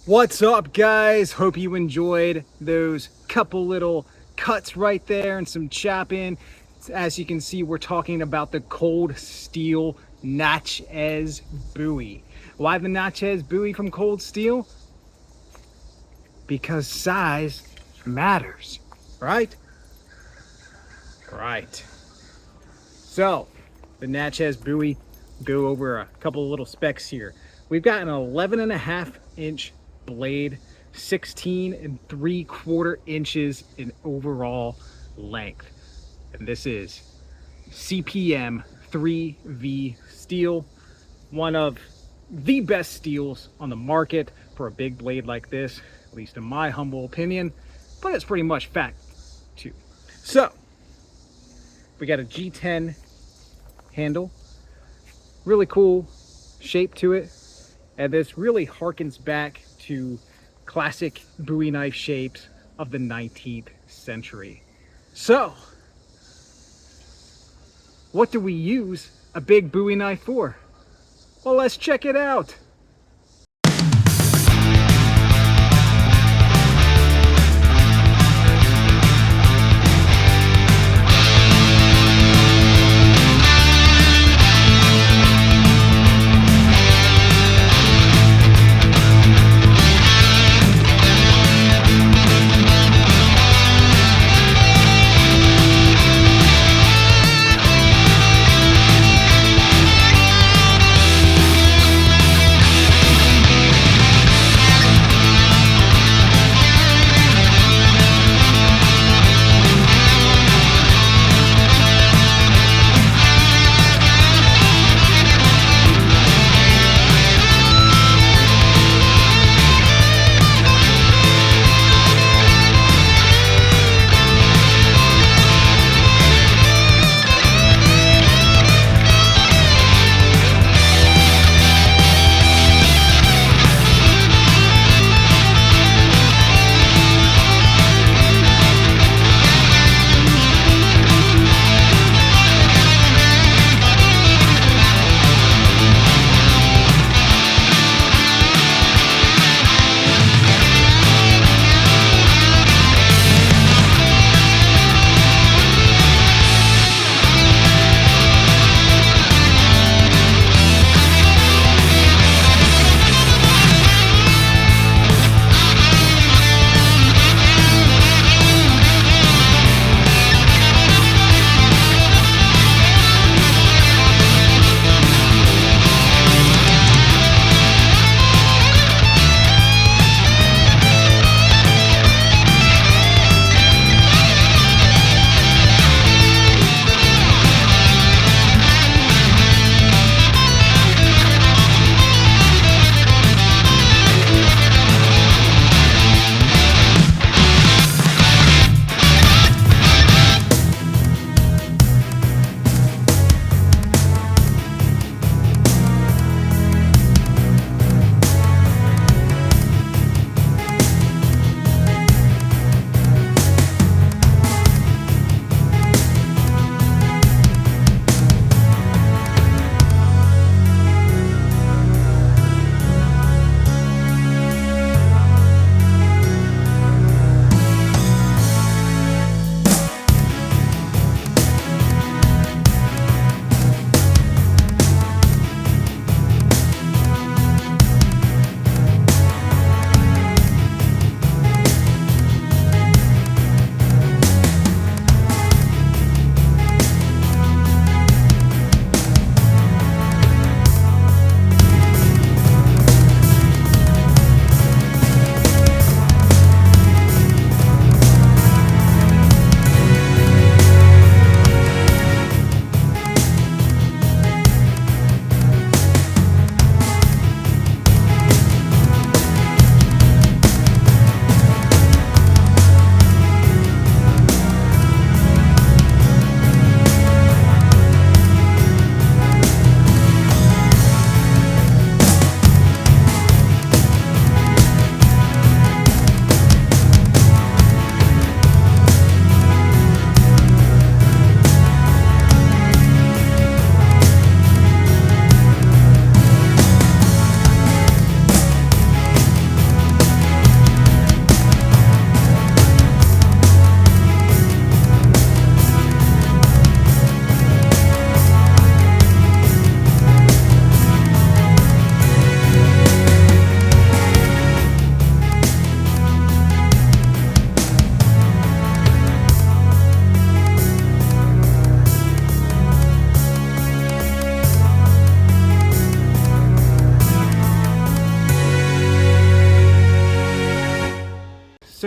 What's up, guys? Hope you enjoyed those couple little cuts right there and some chopping. As you can see, we're talking about the cold steel Natchez Bowie. Why the Natchez Bowie from cold steel? Because size matters, right? Right. So, the Natchez Bowie, go over a couple of little specs here. We've got an 11.5-inch blade, 16 3/4 inches in overall length. And this is CPM 3V steel, one of the best steels on the market for a big blade like this, at least in my humble opinion, but it's pretty much fact too. So, we got a G10 handle, really cool shape to it, and this really harkens back to classic Bowie knife shapes of the 19th century. So, what do we use a big Bowie knife for? Well, let's check it out.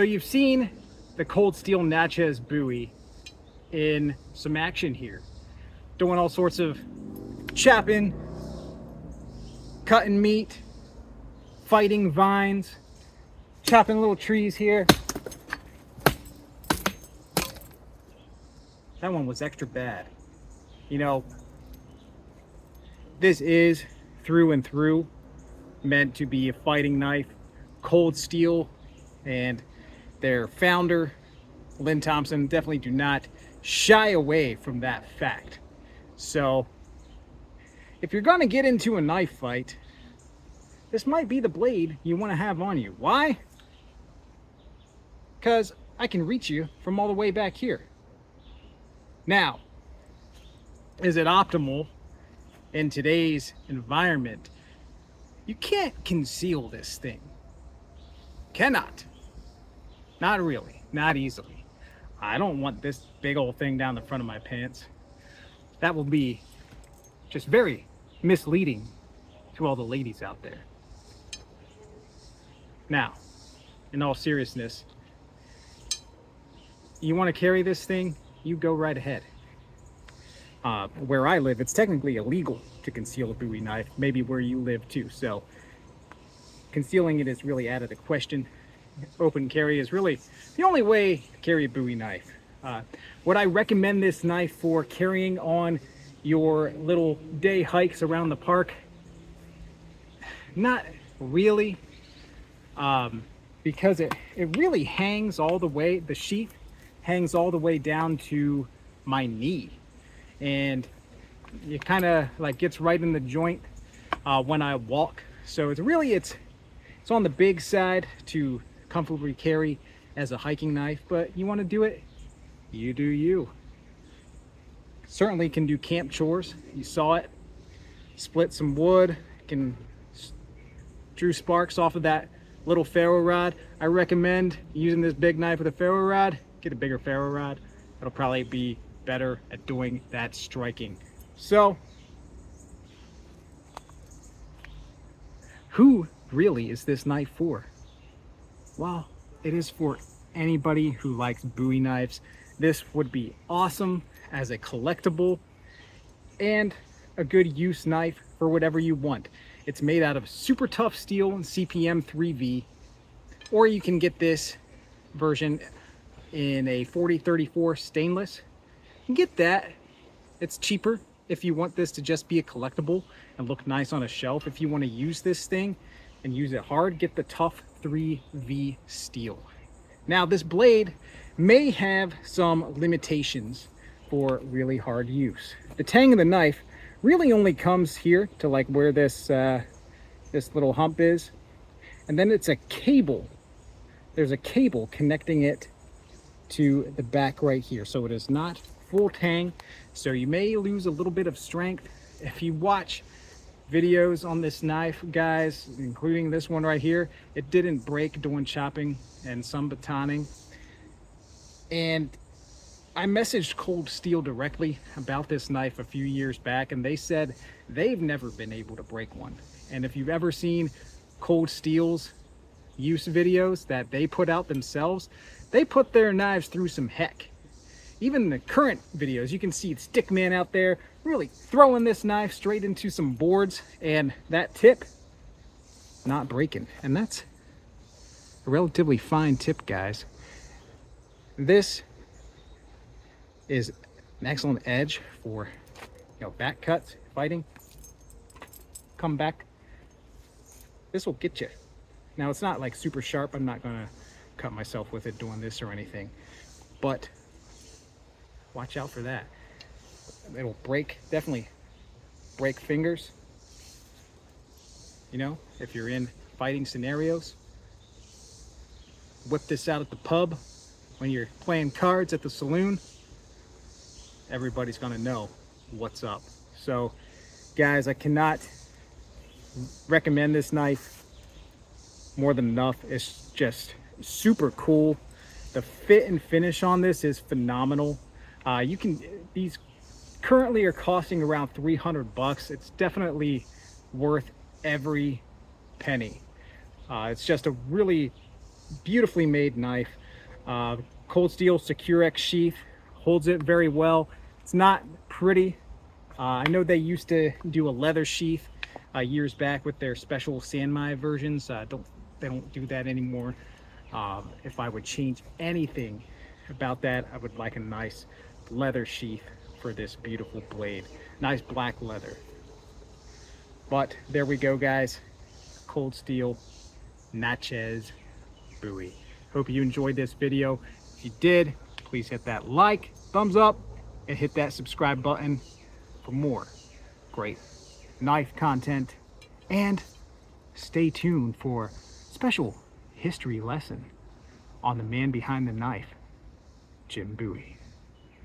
So you've seen the cold steel Natchez Bowie in some action here, doing all sorts of chopping, cutting meat, fighting vines, chopping little trees here. That one was extra bad. You know, this is through and through meant to be a fighting knife, cold steel, and their founder, Lynn Thompson, definitely do not shy away from that fact. So if you're gonna get into a knife fight, this might be the blade you want to have on you. Why? Because I can reach you from all the way back here. Now, is it optimal in today's environment? You can't conceal this thing. Cannot. Not really. Not easily. I don't want this big old thing down the front of my pants. That will be just very misleading to all the ladies out there. Now, in all seriousness, you want to carry this thing, you go right ahead. Where I live, it's technically illegal to conceal a Bowie knife, maybe where you live too, so concealing it is really out of the question. Open carry is really the only way to carry a Bowie knife. Would I recommend this knife for carrying on your little day hikes around the park? Not really, because it really hangs all the way, the sheath hangs all the way down to my knee, and it kind of like gets right in the joint when I walk. So it's on the big side to comfortably carry as a hiking knife, but you want to do it, you do you. Certainly can do camp chores. You saw it. Split some wood, drew sparks off of that little ferro rod. I recommend using this big knife with a ferro rod. Get a bigger ferro rod. It'll probably be better at doing that striking. So, who really is this knife for? Well, it is for anybody who likes Bowie knives. This would be awesome as a collectible and a good use knife for whatever you want. It's made out of super tough steel and CPM 3V, or you can get this version in a 4034 stainless. You can get that. It's cheaper if you want this to just be a collectible and look nice on a shelf. If you want to use this thing and use it hard, get the tough 3V steel. Now, this blade may have some limitations for really hard use. The tang of the knife really only comes here to like where this this little hump is, and then it's a cable. There's a cable connecting it to the back right here, so it is not full tang, so you may lose a little bit of strength. If you watch videos on this knife, guys, including this one right here, it didn't break doing chopping and some batoning. And I messaged Cold Steel directly about this knife a few years back, and they said they've never been able to break one. And if you've ever seen Cold Steel's use videos that they put out themselves, they put their knives through some heck. Even the current videos, you can see Stickman out there really throwing this knife straight into some boards, and that tip not breaking. And that's a relatively fine tip, guys. This is an excellent edge for, you know, back cuts, fighting, come back. This will get you. Now, it's not like super sharp. I'm not gonna cut myself with it doing this or anything, but watch out for that. It'll break, definitely break fingers, you know, if you're in fighting scenarios. Whip this out at the pub when you're playing cards at the saloon. Everybody's gonna know what's up. So guys, I cannot recommend this knife more than enough. It's just super cool. The fit and finish on this is phenomenal. These currently are costing around 300 bucks. It's definitely worth every penny. It's just a really beautifully made knife. Cold steel Secure X sheath holds it very well. It's not pretty. I know they used to do a leather sheath years back with their special Sanmai versions. They don't do that anymore. If I would change anything about that, I would like a nice leather sheath for this beautiful blade. Nice black leather. But there we go, guys. Cold steel Natchez Bowie. Hope you enjoyed this video. If you did, please hit that like, thumbs up, and hit that subscribe button for more great knife content. And stay tuned for a special history lesson on the man behind the knife, Jim Bowie.